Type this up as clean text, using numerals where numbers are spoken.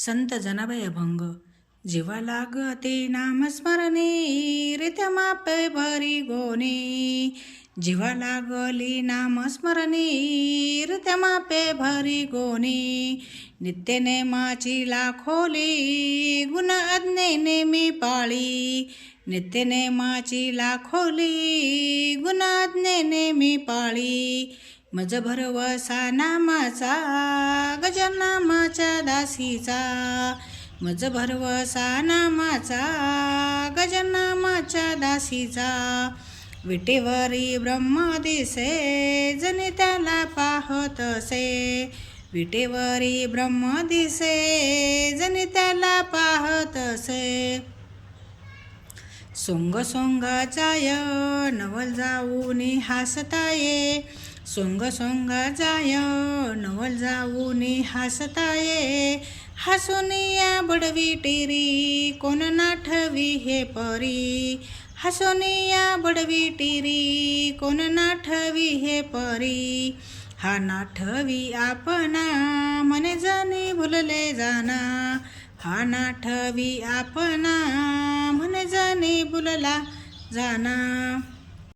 संत जनाबाई अभंग. जेव्हा लागते नामस्मरणे रित्या मापे भरी गोने. जेव्हा लागली नामस्मरणे रित्या मापे भरी गोने. नित्य नेमाची लाखोली गुण आज्ञेने मी पाळी. नित्य नेमाची लाखोली गुण आज्ञेने मी पाळी. मज भरवसा नामाचा गजनामाच्या दासीचा. मज भरवसा नामाचा गजनामाच्या दासीचा. विटेवरी ब्रह्म दिसे जनी त्याला पाहत असे. विटेवरी ब्रह्म दिसे जनी त्याला पाहत असे. सोंग सोंगाचाय नवल जाऊन हासताये. सोंग सोंगाचाय नवल जाऊन हासताये. हसोनिया बडवी टिरी कोण नाठवी हे परी. हसोनिया बडवी टिरी कोण नाठवी हे परी. हा नाठवी आपणा मने जाणी भुलले जाना. हा नाठवी आपणा मने जाणी भुलला जाना.